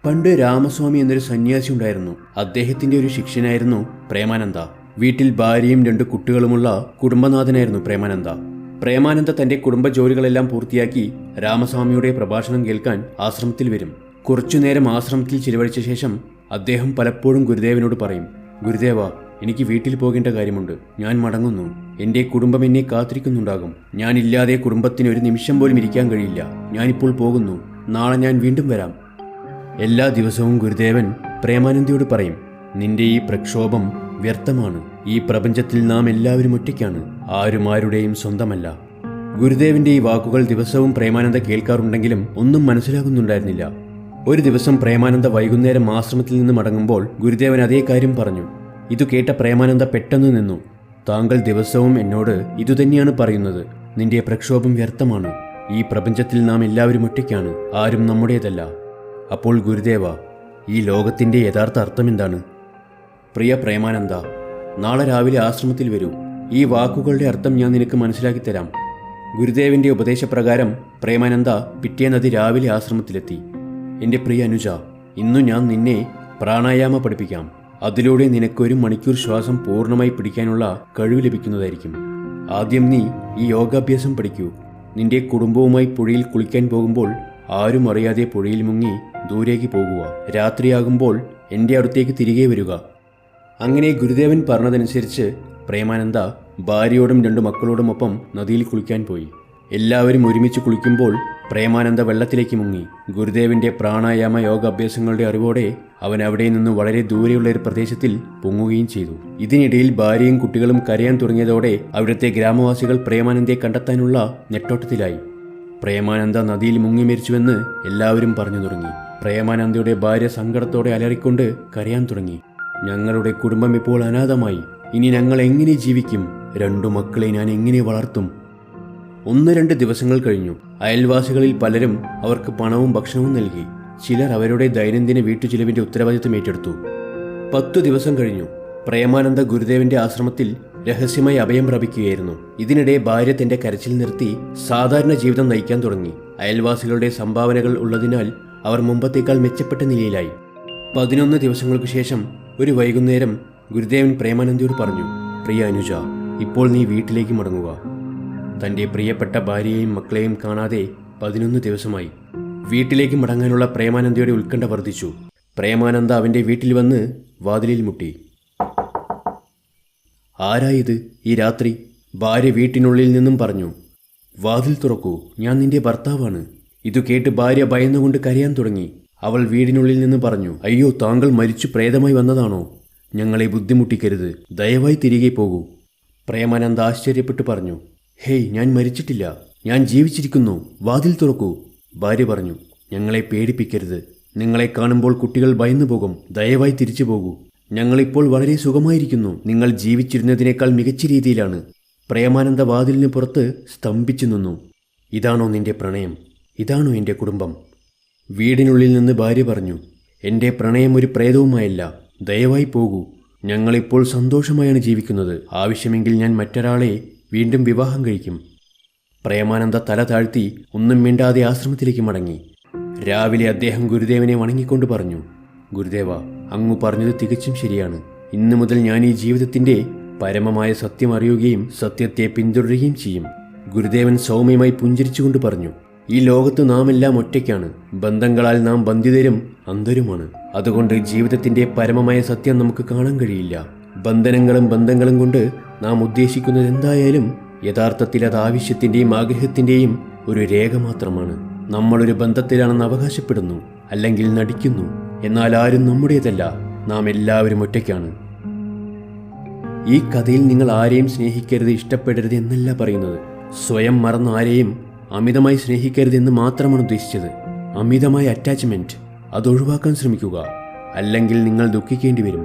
പണ്ട് രാമസ്വാമി എന്നൊരു സന്യാസി ഉണ്ടായിരുന്നു. അദ്ദേഹത്തിന്റെ ഒരു ശിഷ്യനായിരുന്നു പ്രേമാനന്ദ. വീട്ടിൽ ഭാര്യയും 2 കുട്ടികളുമുള്ള കുടുംബനാഥനായിരുന്നു പ്രേമാനന്ദ. പ്രേമാനന്ദ തന്റെ കുടുംബ ജോലികളെല്ലാം പൂർത്തിയാക്കി രാമസ്വാമിയുടെ പ്രഭാഷണം കേൾക്കാൻ ആശ്രമത്തിൽ വരും. കുറച്ചുനേരം ആശ്രമത്തിൽ ചിലവഴിച്ച ശേഷം അദ്ദേഹം പലപ്പോഴും ഗുരുദേവനോട് പറയും, ഗുരുദേവ, എനിക്ക് വീട്ടിൽ പോകേണ്ട കാര്യമുണ്ട്, ഞാൻ മടങ്ങുന്നു. എന്റെ കുടുംബം എന്നെ കാത്തിരിക്കുന്നുണ്ടാകും. ഞാനില്ലാതെ കുടുംബത്തിന് ഒരു നിമിഷം പോലും ഇരിക്കാൻ കഴിയില്ല. ഞാനിപ്പോൾ പോകുന്നു, നാളെ ഞാൻ വീണ്ടും വരാം. എല്ലാ ദിവസവും ഗുരുദേവൻ പ്രേമാനന്ദയോട് പറയും, നിന്റെ ഈ പ്രക്ഷോഭം വ്യർത്ഥമാണ്. ഈ പ്രപഞ്ചത്തിൽ നാം എല്ലാവരും ഒറ്റയ്ക്കാണ്, ആരും ആരുടെയും സ്വന്തമല്ല. ഗുരുദേവന്റെ ഈ വാക്കുകൾ ദിവസവും പ്രേമാനന്ദ കേൾക്കാറുണ്ടെങ്കിലും ഒന്നും മനസ്സിലാകുന്നുണ്ടായിരുന്നില്ല. ഒരു ദിവസം പ്രേമാനന്ദ വൈകുന്നേരം ആശ്രമത്തിൽ നിന്ന് മടങ്ങുമ്പോൾ ഗുരുദേവൻ അതേ കാര്യം പറഞ്ഞു. ഇതു കേട്ട പ്രേമാനന്ദ പെട്ടെന്ന് നിന്നു. താങ്കൾ ദിവസവും എന്നോട് ഇതുതന്നെയാണ് പറയുന്നത്. നിന്റെ പ്രക്ഷോഭം വ്യർത്ഥമാണ്. ഈ പ്രപഞ്ചത്തിൽ നാം എല്ലാവരും ഒറ്റയ്ക്കാണ്, ആരും നമ്മുടേതല്ല. അപ്പോൾ ഗുരുദേവ, ഈ ലോകത്തിന്റെ യഥാർത്ഥ അർത്ഥം എന്താണ്? പ്രിയ പ്രേമാനന്ദ, നാളെ രാവിലെ ആശ്രമത്തിൽ വരൂ. ഈ വാക്കുകളുടെ അർത്ഥം ഞാൻ നിനക്ക് മനസ്സിലാക്കി തരാം. ഗുരുദേവന്റെ ഉപദേശപ്രകാരം പ്രേമാനന്ദ പിറ്റേന്ന് രാവിലെ ആശ്രമത്തിലെത്തി. എൻ്റെ പ്രിയ അനുജ, ഇന്നു ഞാൻ നിന്നെ പ്രാണായാമ പഠിപ്പിക്കാം. അതിലൂടെ നിനക്ക് 1 മണിക്കൂർ ശ്വാസം പൂർണ്ണമായി പിടിക്കാനുള്ള കഴിവ് ലഭിക്കുന്നതായിരിക്കും. ആദ്യം നീ ഈ യോഗാഭ്യാസം പഠിക്കൂ. നിന്റെ കുടുംബവുമായി പുഴയിൽ കുളിക്കാൻ പോകുമ്പോൾ ആരും അറിയാതെ പുഴയിൽ മുങ്ങി ദൂരേക്ക് പോകുക. രാത്രിയാകുമ്പോൾ എൻ്റെ അടുത്തേക്ക് തിരികെ വരിക. അങ്ങനെ ഗുരുദേവൻ പറഞ്ഞതനുസരിച്ച് പ്രേമാനന്ദ ഭാര്യയോടും 2 മക്കളോടുമൊപ്പം നദിയിൽ കുളിക്കാൻ പോയി. എല്ലാവരും ഒരുമിച്ച് കുളിക്കുമ്പോൾ പ്രേമാനന്ദ വെള്ളത്തിലേക്ക് മുങ്ങി. ഗുരുദേവന്റെ പ്രാണായാമ യോഗാഭ്യാസങ്ങളുടെ അറിവോടെ അവൻ അവിടെ നിന്ന് വളരെ ദൂരെയുള്ള ഒരു പ്രദേശത്തിൽ പൊങ്ങുകയും ചെയ്തു. ഇതിനിടയിൽ ഭാര്യയും കുട്ടികളും കരയാൻ തുടങ്ങിയതോടെ അവിടുത്തെ ഗ്രാമവാസികൾ പ്രേമാനന്ദയെ കണ്ടെത്താനുള്ള നെട്ടോട്ടത്തിലായി. പ്രേമാനന്ദ നദിയിൽ മുങ്ങി മരിച്ചുവെന്ന് എല്ലാവരും പറഞ്ഞു തുടങ്ങി. പ്രേമാനന്ദയുടെ ഭാര്യ സങ്കടത്തോടെ അലറിക്കൊണ്ട് കരയാൻ തുടങ്ങി. ഞങ്ങളുടെ കുടുംബം ഇപ്പോൾ അനാഥമായി. ഇനി ഞങ്ങൾ എങ്ങനെ ജീവിക്കും? 2 മക്കളെ ഞാൻ എങ്ങനെ വളർത്തും? 1-2 ദിവസങ്ങൾ കഴിഞ്ഞു. അയൽവാസികളിൽ പലരും അവർക്ക് പണവും ഭക്ഷണവും നൽകി. ചിലർ അവരുടെ ദൈനംദിന വീട്ടുചിലവിന്റെ ഉത്തരവാദിത്വം ഏറ്റെടുത്തു. 10 ദിവസം കഴിഞ്ഞു. പ്രേമാനന്ദ ഗുരുദേവന്റെ ആശ്രമത്തിൽ രഹസ്യമായി അഭയം പ്രാപിക്കുകയായിരുന്നു. ഇതിനിടെ ഭാര്യ തന്റെ കരച്ചിൽ നിർത്തി സാധാരണ ജീവിതം നയിക്കാൻ തുടങ്ങി. അയൽവാസികളുടെ സംഭാവനകൾ ഉള്ളതിനാൽ അവർ മുമ്പത്തേക്കാൾ മെച്ചപ്പെട്ട നിലയിലായി. 11 ദിവസങ്ങൾക്ക് ശേഷം ഒരു വൈകുന്നേരം ഗുരുദേവൻ പ്രേമാനന്ദയോട് പറഞ്ഞു, പ്രിയ അനുജ, ഇപ്പോൾ നീ വീട്ടിലേക്ക് മടങ്ങുക. തന്റെ പ്രിയപ്പെട്ട ഭാര്യയെയും മക്കളെയും കാണാതെ 11 ദിവസമായി. വീട്ടിലേക്ക് മടങ്ങാനുള്ള പ്രേമാനന്ദയുടെ ഉത്കണ്ഠ വർദ്ധിച്ചു. പ്രേമാനന്ദ അവന്റെ വീട്ടിൽ വന്ന് വാതിലിൽ മുട്ടി. ആരായത് ഈ രാത്രി? ഭാര്യ വീട്ടിനുള്ളിൽ നിന്നും പറഞ്ഞു. വാതിൽ തുറക്കൂ, ഞാൻ നിന്റെ ഭർത്താവാണ്. ഇതു കേട്ട് ഭാര്യ ഭയന്നുകൊണ്ട് കരയാൻ തുടങ്ങി. അവൾ വീടിനുള്ളിൽ നിന്ന് പറഞ്ഞു, അയ്യോ, താങ്കൾ മരിച്ചു പ്രേതമായി വന്നതാണോ? ഞങ്ങളെ ബുദ്ധിമുട്ടിക്കരുത്, ദയവായി തിരികെ പോകൂ. പ്രേമാനന്ദ ആശ്ചര്യപ്പെട്ടു പറഞ്ഞു, ഹേയ്, ഞാൻ മരിച്ചിട്ടില്ല, ഞാൻ ജീവിച്ചിരിക്കുന്നു, വാതിൽ തുറക്കൂ. ഭാര്യ പറഞ്ഞു, ഞങ്ങളെ പേടിപ്പിക്കരുത്. നിങ്ങളെ കാണുമ്പോൾ കുട്ടികൾ ഭയന്നു പോകും, ദയവായി തിരിച്ചു പോകൂ. ഞങ്ങളിപ്പോൾ വളരെ സുഖമായിരിക്കുന്നു. നിങ്ങൾ ജീവിച്ചിരുന്നതിനേക്കാൾ മികച്ച രീതിയിലാണ്. പ്രേമാനന്ദ വാതിലിന് പുറത്ത് സ്തംഭിച്ചു നിന്നു. ഇതാണോ നിന്റെ പ്രണയം? ഇതാണോ എൻ്റെ കുടുംബം? വീടിനുള്ളിൽ നിന്ന് ഭാര്യ പറഞ്ഞു, എൻ്റെ പ്രണയം ഒരു പ്രേതവുമായല്ല, ദയവായി പോകൂ. ഞങ്ങളിപ്പോൾ സന്തോഷമായാണ് ജീവിക്കുന്നത്. ആവശ്യമെങ്കിൽ ഞാൻ മറ്റൊരാളെ വീണ്ടും വിവാഹം കഴിക്കും. പ്രേമാനന്ദ തല താഴ്ത്തി ഒന്നും മിണ്ടാതെ ആശ്രമത്തിലേക്ക് മടങ്ങി. രാവിലെ അദ്ദേഹം ഗുരുദേവനെ വണങ്ങിക്കൊണ്ട് പറഞ്ഞു, ഗുരുദേവ, അങ്ങ് പറഞ്ഞത് തികച്ചും ശരിയാണ്. ഇന്നു മുതൽ ഞാൻ ഈ ജീവിതത്തിന്റെ പരമമായ സത്യം അറിയുകയും സത്യത്തെ പിന്തുടരുകയും ചെയ്യും. ഗുരുദേവൻ സൗമ്യമായി പുഞ്ചിരിച്ചുകൊണ്ട് പറഞ്ഞു, ഈ ലോകത്ത് നാം എല്ലാം ഒറ്റയ്ക്കാണ്. ബന്ധങ്ങളാൽ നാം ബന്ധിതരും അന്ധരുമാണ്. അതുകൊണ്ട് ജീവിതത്തിന്റെ പരമമായ സത്യം നമുക്ക് കാണാൻ കഴിയില്ല. ബന്ധങ്ങളും കൊണ്ട് നാം ഉദ്ദേശിക്കുന്നത് എന്തായാലും യഥാർത്ഥത്തിൽ അത് ആവശ്യത്തിന്റെയും ആഗ്രഹത്തിന്റെയും ഒരു രേഖ മാത്രമാണ്. നമ്മളൊരു ബന്ധത്തിലാണെന്ന് അവകാശപ്പെടുന്നു, അല്ലെങ്കിൽ നടിക്കുന്നു. എന്നാൽ ആരും നമ്മുടേതല്ല. നാം എല്ലാവരും ഒറ്റയ്ക്കാണ്. ഈ കഥയിൽ നിങ്ങൾ ആരെയും സ്നേഹിക്കരുത്, ഇഷ്ടപ്പെടരുത് എന്നല്ല പറയുന്നത്. സ്വയം മറന്ന ആരെയും അമിതമായി സ്നേഹിക്കരുത് എന്ന് മാത്രമാണ് ഉദ്ദേശിച്ചത്. അമിതമായ അറ്റാച്ച്മെന്റ്, അത് ഒഴിവാക്കാൻ ശ്രമിക്കുക. അല്ലെങ്കിൽ നിങ്ങൾ ദുഃഖിക്കേണ്ടി വരും.